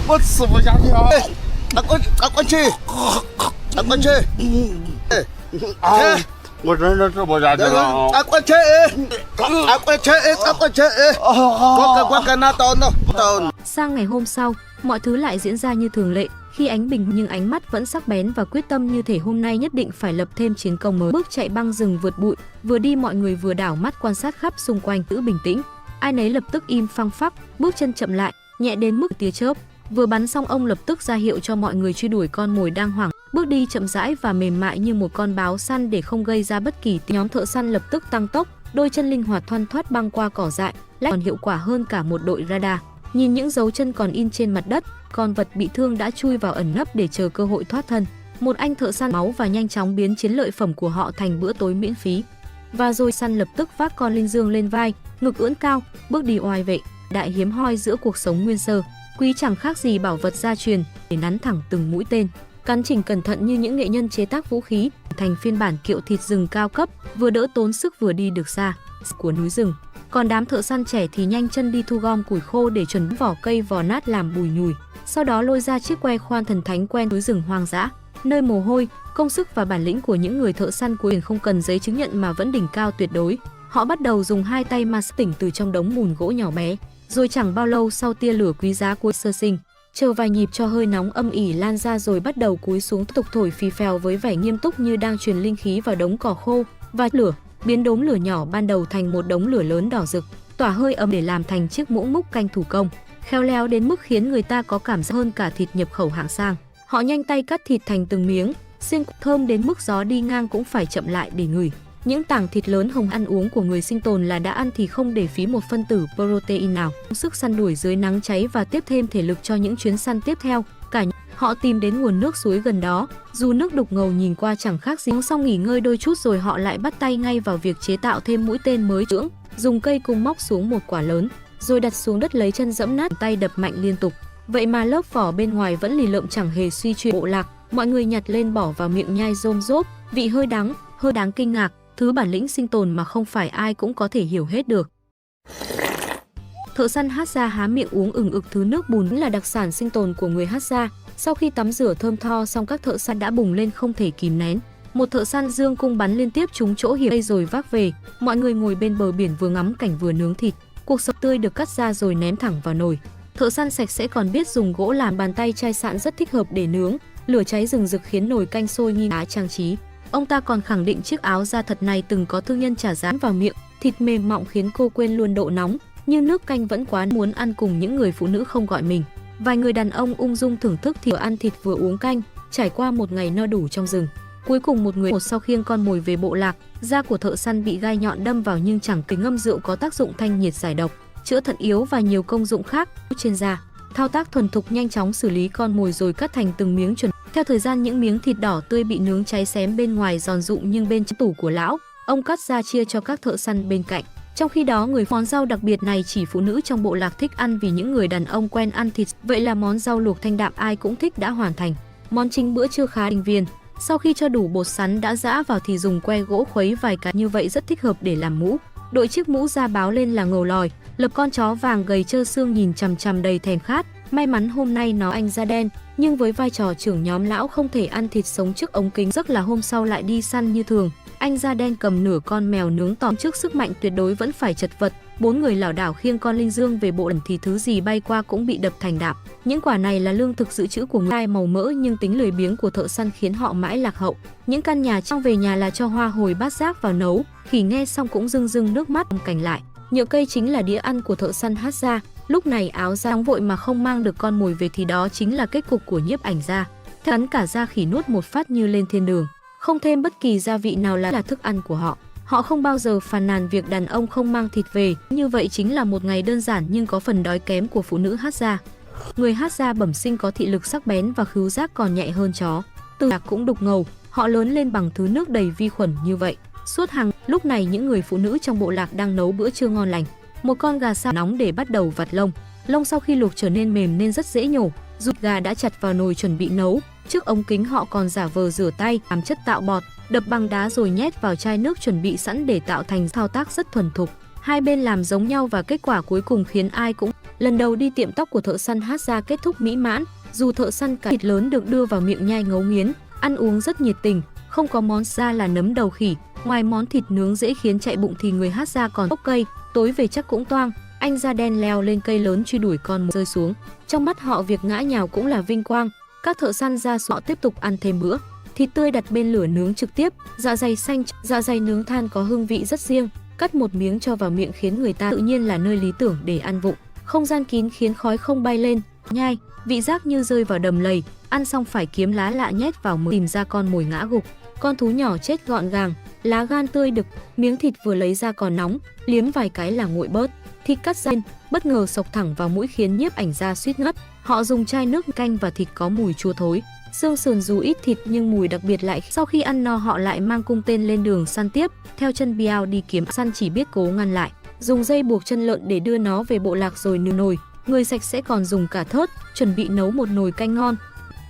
我吃不下去啊！拿过去，拿过去，啊！我真的吃不下去了。拿过去，拿过去，拿过去，我跟拿到呢，到。 Sang ngày hôm sau, mọi thứ lại diễn ra như thường lệ. Khi ánh bình nhưng ánh mắt vẫn sắc bén và quyết tâm như thể hôm nay nhất định phải lập thêm chiến công mới. Bước chạy băng rừng vượt bụi, vừa đi mọi người vừa đảo mắt quan sát khắp xung quanh, giữ bình tĩnh. Ai nấy lập tức im phăng phắc, bước chân chậm lại, nhẹ đến mức tia chớp. Vừa bắn xong ông lập tức ra hiệu cho mọi người truy đuổi con mồi đang hoảng. Bước đi chậm rãi và mềm mại như một con báo săn để không gây ra bất kỳ. Nhóm thợ săn lập tức tăng tốc, đôi chân linh hoạt thoăn thoắt băng qua cỏ dại, lại còn hiệu quả hơn cả một đội radar. Nhìn những dấu chân còn in trên mặt đất, con vật bị thương đã chui vào ẩn nấp để chờ cơ hội thoát thân. Một anh thợ săn máu và nhanh chóng biến chiến lợi phẩm của họ thành bữa tối miễn phí. Và rồi săn lập tức vác con linh dương lên vai, ngực ưỡn cao, bước đi oai vệ, đại hiếm hoi giữa cuộc sống nguyên sơ. Quý chẳng khác gì bảo vật gia truyền, để nắn thẳng từng mũi tên, căn chỉnh cẩn thận như những nghệ nhân chế tác vũ khí, thành phiên bản kiệu thịt rừng cao cấp, vừa đỡ tốn sức vừa đi được xa của núi rừng. Còn đám thợ săn trẻ thì nhanh chân đi thu gom củi khô để chuẩn vỏ cây vò nát làm bùi nhùi, sau đó lôi ra chiếc que khoan thần thánh quen núi rừng hoang dã, nơi mồ hôi, công sức và bản lĩnh của những người thợ săn cuối không cần giấy chứng nhận mà vẫn đỉnh cao tuyệt đối. Họ bắt đầu dùng hai tay mà tỉnh từ trong đống mùn gỗ nhỏ bé, rồi chẳng bao lâu sau tia lửa quý giá của sơ sinh, chờ vài nhịp cho hơi nóng âm ỉ lan ra rồi bắt đầu cúi xuống tục thổi phì phèo với vẻ nghiêm túc như đang truyền linh khí vào đống cỏ khô, và lửa biến đốm lửa nhỏ ban đầu thành một đống lửa lớn đỏ rực, tỏa hơi ấm để làm thành chiếc muỗng múc canh thủ công, khéo léo đến mức khiến người ta có cảm giác hơn cả thịt nhập khẩu hạng sang. Họ nhanh tay cắt thịt thành từng miếng, xiên thơm đến mức gió đi ngang cũng phải chậm lại để ngửi. Những tảng thịt lớn hồng ăn uống của người sinh tồn là đã ăn thì không để phí một phân tử protein nào. Sức săn đuổi dưới nắng cháy và tiếp thêm thể lực cho những chuyến săn tiếp theo. Họ tìm đến nguồn nước suối gần đó, dù nước đục ngầu nhìn qua chẳng khác gì. Xong nghỉ ngơi đôi chút rồi họ lại bắt tay ngay vào việc chế tạo thêm mũi tên mới dưỡng, dùng cây cung móc xuống một quả lớn, rồi đặt xuống đất lấy chân giẫm nát, tay đập mạnh liên tục. Vậy mà lớp vỏ bên ngoài vẫn lì lợm chẳng hề suy chuyển. Bộ lạc, mọi người nhặt lên bỏ vào miệng nhai rôm rốp, vị hơi đáng kinh ngạc, thứ bản lĩnh sinh tồn mà không phải ai cũng có thể hiểu hết được. Thợ săn Hadza há miệng uống ừng ực thứ nước bùn là đặc sản sinh tồn của người Hadza. Sau khi tắm rửa thơm tho xong các thợ săn đã bùng lên không thể kìm nén. Một thợ săn dương cung bắn liên tiếp trúng chỗ hiểm đây rồi vác về. Mọi người ngồi bên bờ biển vừa ngắm cảnh vừa nướng thịt. Cuộc sống tươi được cắt ra rồi ném thẳng vào nồi. Thợ săn sạch sẽ còn biết dùng gỗ làm bàn tay chai sạn rất thích hợp để nướng. Lửa cháy rừng rực khiến nồi canh sôi nghi ngá trang trí. Ông ta còn khẳng định chiếc áo da thật này từng có thương nhân trả giá vào miệng. Thịt mềm mọng khiến cô quên luôn độ nóng, nhưng nước canh vẫn quá muốn ăn cùng những người phụ nữ không gọi mình. Vài người đàn ông ung dung thưởng thức thì vừa ăn thịt vừa uống canh, trải qua một ngày no đủ trong rừng. Cuối cùng một sau khiêng con mồi về bộ lạc, da của thợ săn bị gai nhọn đâm vào nhưng chẳng kính ngâm rượu có tác dụng thanh nhiệt giải độc, chữa thận yếu và nhiều công dụng khác trên da. Thao tác thuần thục nhanh chóng xử lý con mồi rồi cắt thành từng miếng chuẩn. Theo thời gian những miếng thịt đỏ tươi bị nướng cháy xém bên ngoài giòn rụm nhưng bên trong tủ của lão, ông cắt ra chia cho các thợ săn bên cạnh. Trong khi đó món rau đặc biệt này chỉ phụ nữ trong bộ lạc thích ăn vì những người đàn ông quen ăn thịt. Vậy là món rau luộc thanh đạm ai cũng thích đã hoàn thành. Món chính bữa trưa khá tinh viên. Sau khi cho đủ bột sắn đã giã vào thì dùng que gỗ khuấy vài cái như vậy rất thích hợp để làm mũ. Đội chiếc mũ ra báo lên là ngầu lòi, lập con chó vàng gầy trơ xương nhìn chằm chằm đầy thèm khát. May mắn hôm nay nó anh da đen, nhưng với vai trò trưởng nhóm lão không thể ăn thịt sống trước ống kính. Giấc là hôm sau lại đi săn như thường. Anh da đen cầm nửa con mèo nướng tòm trước sức mạnh tuyệt đối vẫn phải chật vật. 4 người lảo đảo khiêng con linh dương về bộ ẩn thì thứ gì bay qua cũng bị đập thành đạm. Những quả này là lương thực dự trữ của người màu mỡ nhưng tính lười biếng của thợ săn khiến họ mãi lạc hậu. Những căn nhà trong về nhà là cho hoa hồi bát giác vào nấu. Khỉ nghe xong cũng rưng rưng nước mắt cành lại. Nhựa cây chính là đĩa ăn của thợ săn Hadza. Lúc này áo da nóng vội mà không mang được con mồi về thì đó chính là kết cục của nhiếp ảnh gia. Cắn cả da khỉ nuốt một phát như lên thiên đường. Không thêm bất kỳ gia vị nào là thức ăn của họ. Họ không bao giờ phàn nàn việc đàn ông không mang thịt về. Như vậy chính là một ngày đơn giản nhưng có phần đói kém của phụ nữ Hadza. Người Hadza bẩm sinh có thị lực sắc bén và khứu giác còn nhạy hơn chó. Từ lạc cũng đục ngầu, họ lớn lên bằng thứ nước đầy vi khuẩn như vậy. Suốt hàng lúc này những người phụ nữ trong bộ lạc đang nấu bữa trưa ngon lành. Một con gà sa nóng để bắt đầu vặt lông. Lông sau khi luộc trở nên mềm nên rất dễ nhổ. Ruột gà đã chặt vào nồi chuẩn bị nấu. Trước ống kính họ còn giả vờ rửa tay, làm chất tạo bọt, đập bằng đá rồi nhét vào chai nước chuẩn bị sẵn để tạo thành thao tác rất thuần thục. Hai bên làm giống nhau và kết quả cuối cùng khiến ai cũng. Lần đầu đi tiệm tóc của thợ săn Hazza kết thúc mỹ mãn. Dù thợ săn cả thịt lớn được đưa vào miệng nhai ngấu nghiến, ăn uống rất nhiệt tình. Không có món ra là nấm đầu khỉ. Ngoài món thịt nướng dễ khiến chạy bụng thì người Hazza còn ốc cây. Tối về chắc cũng toang. Anh da đen leo lên cây lớn truy đuổi con mồi rơi xuống. Trong mắt họ việc ngã nhào cũng là vinh quang. Các thợ săn ra họ tiếp tục ăn thêm bữa. Thịt tươi đặt bên lửa nướng trực tiếp. Dạ dày xanh, dạ dày nướng than có hương vị rất riêng. Cắt một miếng cho vào miệng khiến người ta tự nhiên là nơi lý tưởng để ăn vụng. Không gian kín khiến khói không bay lên. Nhai, vị giác như rơi vào đầm lầy. Ăn xong phải kiếm lá lạ nhét vào mồm tìm ra con mồi ngã gục. Con thú nhỏ chết gọn gàng. Lá gan tươi đực, miếng thịt vừa lấy ra còn nóng, liếm vài cái là nguội bớt. Thịt cắt ra bất ngờ xộc thẳng vào mũi khiến nhiếp ảnh gia suýt ngất. Họ dùng chai nước canh và thịt có mùi chua thối. Xương sườn dù ít thịt nhưng mùi đặc biệt lại. Sau khi ăn no họ lại mang cung tên lên đường săn tiếp. Theo chân Biao đi kiếm săn chỉ biết cố ngăn lại. Dùng dây buộc chân lợn để đưa nó về bộ lạc rồi nướng nồi. Người sạch sẽ còn dùng cả thớt, chuẩn bị nấu một nồi canh ngon.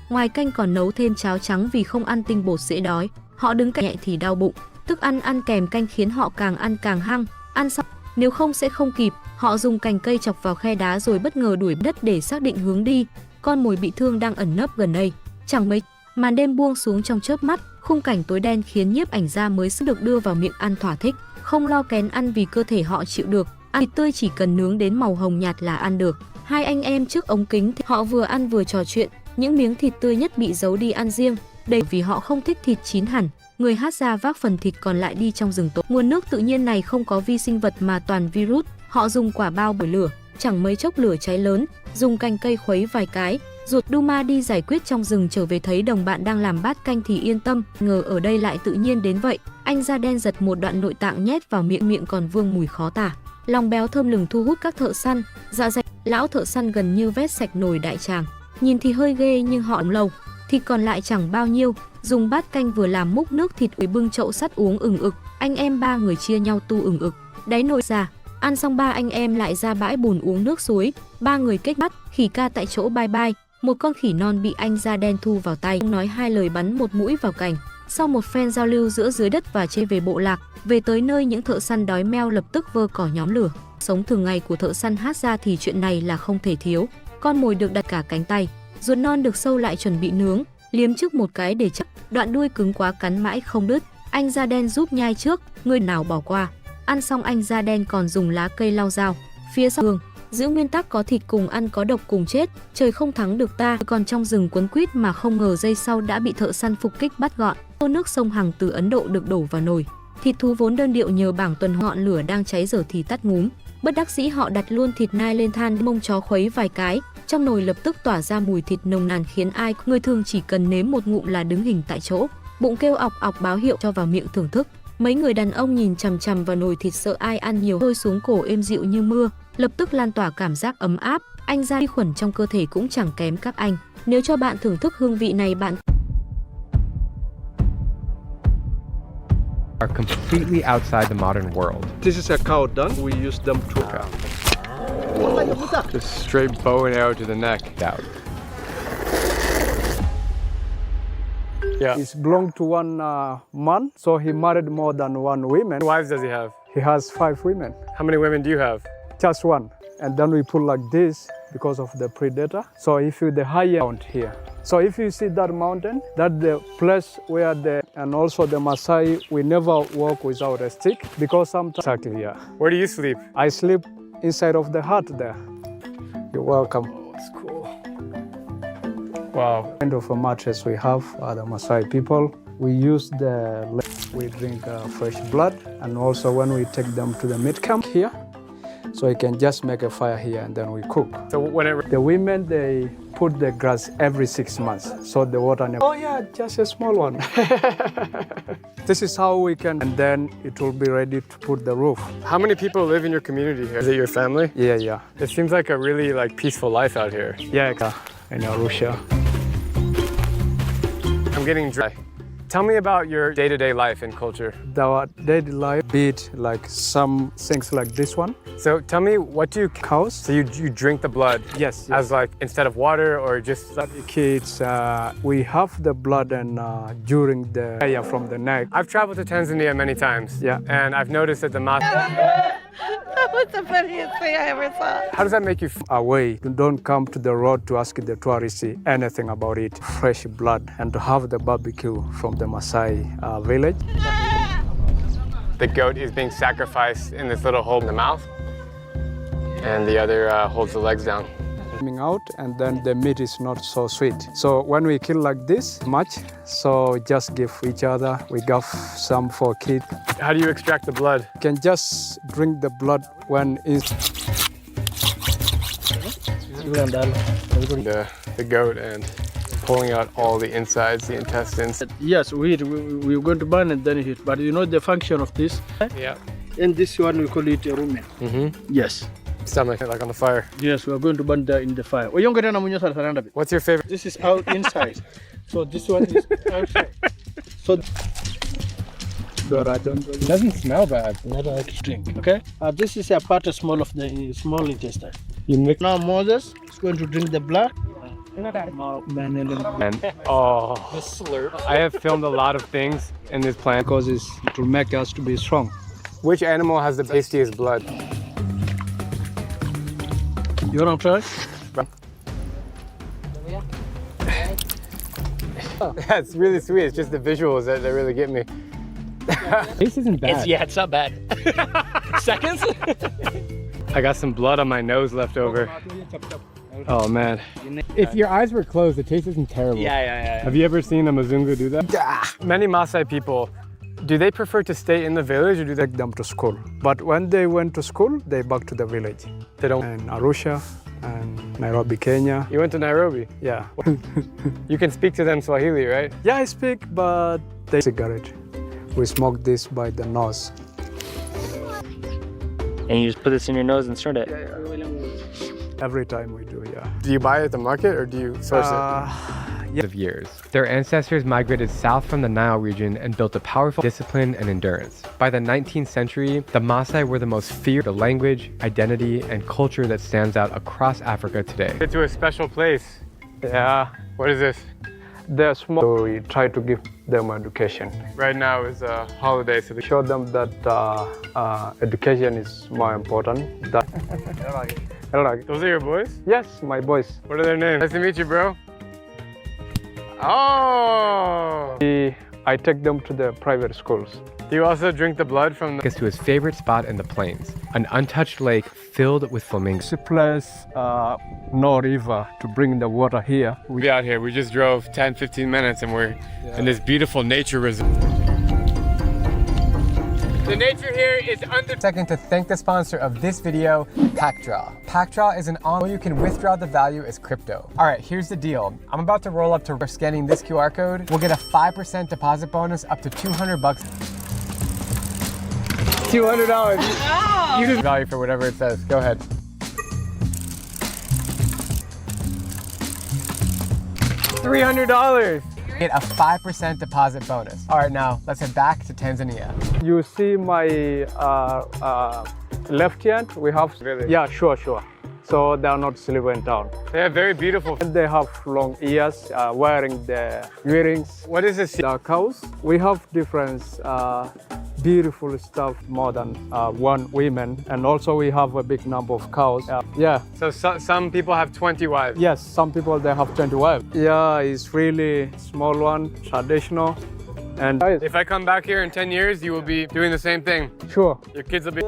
Ngoài canh còn nấu thêm cháo trắng vì không ăn tinh bột dễ đói. Họ đứng cạnh nhẹ thì đau bụng. Thức ăn ăn kèm canh khiến họ càng ăn càng hăng. Ăn xong, nếu không sẽ không kịp. Họ dùng cành cây chọc vào khe đá rồi bất ngờ đuổi đất để xác định hướng đi. Con mồi bị thương đang ẩn nấp gần đây. Chẳng mấy, màn đêm buông xuống trong chớp mắt. Khung cảnh tối đen khiến nhiếp ảnh gia mới được đưa vào miệng ăn thỏa thích. Không lo kén ăn vì cơ thể họ chịu được. Ăn thịt tươi chỉ cần nướng đến màu hồng nhạt là ăn được. Hai anh em trước ống kính họ vừa ăn vừa trò chuyện. Những miếng thịt tươi nhất bị giấu đi ăn riêng. Đây vì họ không thích thịt chín hẳn. Người Hazza vác phần thịt còn lại đi trong rừng tối. Nguồn nước tự nhiên này không có vi sinh vật mà toàn virus. Họ dùng quả bao bổi lửa, chẳng mấy chốc lửa cháy lớn, dùng cành cây khuấy vài cái. Ruột Duma đi giải quyết trong rừng trở về thấy đồng bạn đang làm bát canh thì yên tâm, ngờ ở đây lại tự nhiên đến vậy. Anh da đen giật một đoạn nội tạng nhét vào miệng còn vương mùi khó tả. Lòng béo thơm lừng thu hút các thợ săn, dạ dày. Lão thợ săn gần như vét sạch nồi đại tràng. Nhìn thì hơi ghê nhưng họ ấm lâu. Thịt còn lại chẳng bao nhiêu, dùng bát canh vừa làm múc nước thịt uy bưng chậu sắt uống ừng ực. Anh em ba người chia nhau tu ừng ực. Đáy nồi ra, ăn xong ba anh em lại ra bãi bùn uống nước suối. Ba người kết bắt, khỉ ca tại chỗ bye bye. Một con khỉ non bị anh da đen thu vào tay, nói hai lời bắn một mũi vào cành. Sau một phen giao lưu giữa dưới đất và trên về bộ lạc, về tới nơi những thợ săn đói meo lập tức vơ cỏ nhóm lửa. Sống thường ngày của thợ săn Hazza thì chuyện này là không thể thiếu. Con mồi được đặt cả cánh tay, ruột non được sâu lại chuẩn bị nướng, liếm trước một cái để chắc, đoạn đuôi cứng quá cắn mãi không đứt. Anh da đen giúp nhai trước, người nào bỏ qua. Ăn xong anh da đen còn dùng lá cây lau dao. Phía sau đường, giữ nguyên tắc có thịt cùng ăn có độc cùng chết, trời không thắng được ta. Còn trong rừng quấn quýt mà không ngờ giây sau đã bị thợ săn phục kích bắt gọn. Tô nước sông Hằng từ Ấn Độ được đổ vào nồi. Thịt thú vốn đơn điệu nhờ bảng tuần ngọn lửa đang cháy dở thì tắt ngúm. Bất đắc dĩ họ đặt luôn thịt nai lên than, mông chó khuấy vài cái, trong nồi lập tức tỏa ra mùi thịt nồng nàn khiến ai người thường chỉ cần nếm một ngụm là đứng hình tại chỗ. Bụng kêu ọc ọc báo hiệu cho vào miệng thưởng thức. Mấy người đàn ông nhìn chằm chằm vào nồi thịt sợ ai ăn nhiều trôi xuống cổ êm dịu như mưa, lập tức lan tỏa cảm giác ấm áp. Anh ra vi khuẩn trong cơ thể cũng chẳng kém các anh. Nếu cho bạn thưởng thức hương vị này bạn are completely outside the modern world. This is a cow dung. We use them to Just straight bow and arrow to the neck. Out. Yeah. He's belonged to one man, so he married more than one woman. How many wives does he have? He has 5 women, How many women do you have? just one. And then we put like this because of the predator. So if you the higher mount here. So if you see that mountain, that's the place where and also the Maasai, we never walk without a stick because sometimes, exactly, yeah. Where do you sleep? I sleep inside of the hut there. You're welcome. That's cool. Wow. Kind of a mattress we have, the Maasai people. We use we drink fresh blood, and also when we take them to the meat camp here, so we can just make a fire here and then we cook. So whenever The women, they put the grass every 6 months, so the water never... Oh yeah, just a small one. This is how we can, and then it will be ready to put the roof. how many people live in your community here? Is it your family? Yeah. It seems like a really peaceful life out here. Yeah, in Arusha. I'm getting dry. Tell me about your day-to-day life and culture. Our daily life, be it like some things like this one. So tell me, what do you Cows. So you drink the blood? Yes. As like instead of water or just like Kids, we have the blood and during the area from the neck. I've traveled to Tanzania many times. Yeah. And I've noticed that the Maasai. That was the funniest thing I ever saw. How does that make you feel? Away. You don't come to the road to ask the tourists anything about it. Fresh blood and to have the barbecue from the Maasai village. The goat is being sacrificed in this little hole in the mouth, and the other holds the legs down. Coming out, and then the meat is not so sweet. So when we kill like this much, so just give each other. We give some for kids. How do you extract the blood? You can just drink the blood when it's The goat and pulling out all the insides, the intestines. Yes, we're going to burn and then heat. But you know the function of this? Yeah. And this one we call it a rumen. Mm-hmm. Yes. Stomach, like on the fire. Yes, we are going to burn that in the fire. What's your favorite? This is out inside. So this one is outside. So It doesn't smell bad. never like to drink. Okay. This is a part of the small intestine. You mix. Now Moses is going to drink the blood. And oh, I have filmed a lot of things in this plant. because it will make us to be strong. Which animal has the tastiest blood? You want to try? That's really sweet. It's just the visuals that really get me. This isn't bad. It's not bad. Seconds? I got some blood on my nose left over. Oh man. If your eyes were closed, the taste isn't terrible. Yeah. Have you ever seen a Mzungu do that? Many Maasai people, do they prefer to stay in the village or do they? Take them to school. But when they went to school, they back to the village. They don't. And Arusha and Nairobi, Kenya. You went to Nairobi. Yeah. You can speak to them Swahili, right? Yeah, I speak, but they cigarette. We smoke this by the nose. And you just put this in your nose and snort it. Every time we do, yeah. Do you buy it at the market or do you source it? Of years. Their ancestors migrated south from the Nile region and built a powerful discipline and endurance. By the 19th century, the Maasai were the most feared, the language, identity, and culture that stands out across Africa today. Get to a special place. Yeah. What is this? They're small, so we try to give them education. Right now is a holiday, so Show them that education is more important. those are your boys? Yes, my boys. What are their names? Nice to meet you, bro. Oh! I take them to the private schools. Do you also drink the blood from the... Us to his favorite spot in the plains, an untouched lake filled with flamingos. This place, no river to bring the water here. We out here. We just drove 10-15 minutes and we're in this beautiful nature reserve. The nature here is under... Second, to thank the sponsor of this video, PackDraw. PackDraw is an online you can withdraw the value as crypto. All right, here's the deal. I'm about to roll up to scanning this QR code. We'll get a 5% deposit bonus up to $200. $200. You just value for whatever it says. Go ahead. $300. Get a 5% deposit bonus. All right, now let's head back to Tanzania. You see my left hand, we have... Really? Yeah, sure. So they are not silver in town. They have very beautiful... And they have long ears, wearing the earrings. What is this? The cows, we have different beautiful stuff, more than one women. And also we have a big number of cows. Yeah. So some people have 20 wives. Yes, some people, they have 20 wives. Yeah, it's really small one, traditional. And if I come back here in 10 years, you will be doing the same thing. Sure. Your kids will be...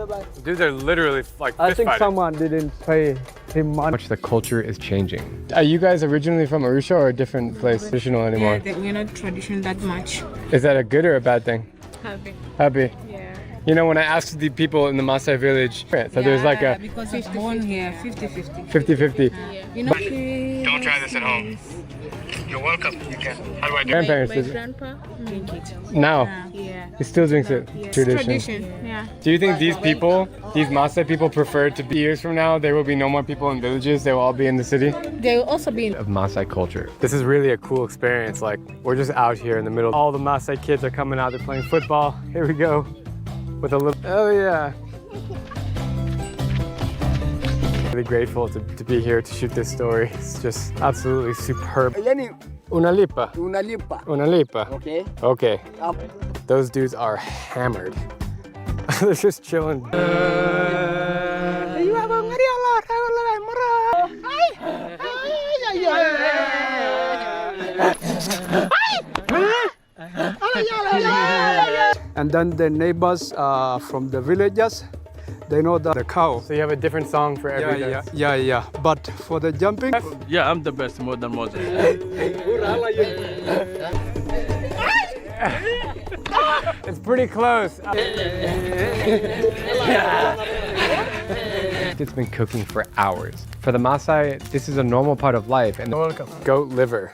Dudes are literally like I fist think fighting. someone didn't pay him money. Much the culture is changing. Are you guys originally from Arusha or a different place? Traditional anymore? Yeah, we're not traditional that much. Is that a good or a bad thing? Happy. Happy. Yeah. You know, when I asked the people in the Maasai village, so there's like a because it's born here, 50-50. 50-50. You know, Don't try this at home. You're welcome. You can. How do I do it? Grandparents My did it. grandpa drink it. Now, Yeah. he still drinks it. Yeah. Tradition. Yeah. Do you think these people, these Maasai people, prefer to be years from now, there will be no more people in villages, they will all be in the city? They will also be in Of Maasai culture. This is really a cool experience. Like, we're just out here in the middle. All the Maasai kids are coming out, they're playing football. Here we go. With a little, oh yeah. Really grateful to be here to shoot this story. It's just absolutely superb. Una lipa. Una lipa. Una lipa. Okay. Okay. Those dudes are hammered. They're just chilling. And then the neighbors from the villages, they know the cow. So you have a different song for every dance? Yeah. But for the jumping, Yeah, I'm the best more than Moses. It's pretty close. It's been cooking for hours. For the Maasai, this is a normal part of life. And goat liver.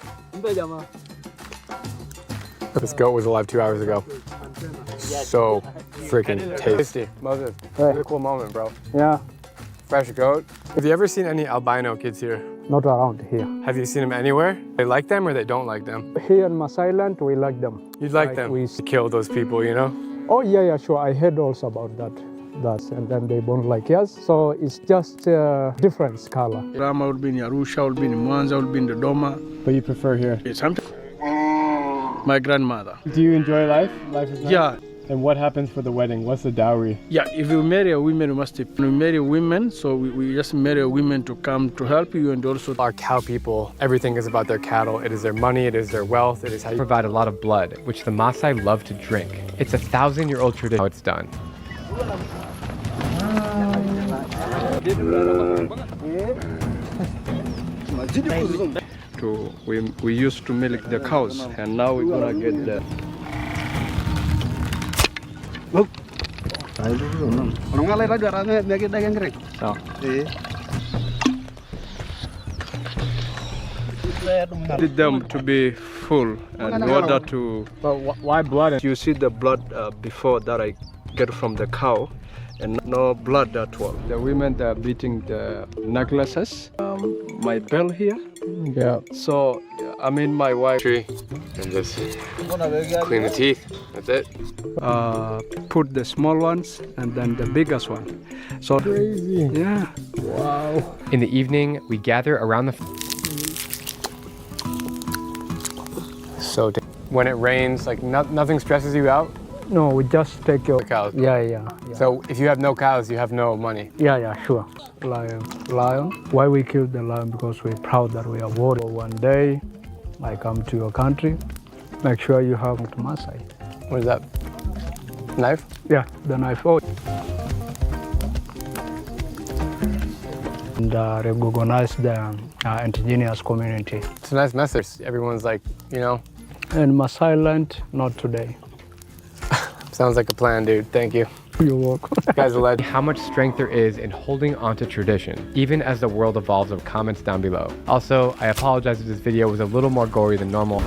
This goat was alive 2 hours ago. So freaking tasty. Moses, really cool moment, bro. yeah, Fresh goat. Have you ever seen any albino kids here? not around here. Have you seen them anywhere? They like them or they don't like them? Here in Maasai land, we like them. You'd like Like them we- to kill those people, you know? Oh yeah, sure. I heard also about that. And then they don't like us. So it's just different color. Rama will be in Arusha, will be in Mwanza, will be in Dodoma. But you prefer here. Sometimes my grandmother. Do you enjoy life? Life is nice? Yeah, And what happens for the wedding? What's the dowry? yeah. If you marry a woman, you must. We marry women, so we just marry a women to come to help you and also. Our cow people, everything is about their cattle. It is their money, it is their wealth, it is how you provide a lot of blood, which the Maasai love to drink. It's a 1,000-year-old tradition how it's done. We used to milk the cows, and now we're gonna get the. Did them to be full, and in order to. But why blood? You see the blood before that I get from the cow, and no blood at all. The women are beating the necklaces, my bell here. Yeah. So I mean my wife And just clean the teeth. That's it. Put the small ones and then the biggest one. So Crazy. yeah. Wow. In the evening, we gather around the. So when it rains, like nothing stresses you out. No, we just take your Cows. Yeah. So if you have no cows, you have no money. Yeah, sure. Lion. Why we kill the lion? Because we're proud that we are warrior. One day, I come to your country, make sure you have to Maasai. What is that? Knife? Yeah, the knife. Oh. And recognize the indigenous community. It's a nice message. Everyone's like, you know, And Maasai land, not today. sounds like a plan, dude. Thank you. You're welcome. Guys, how much strength there is in holding onto tradition, even as the world evolves. Of comments down below. Also, I apologize if this video was a little more gory than normal.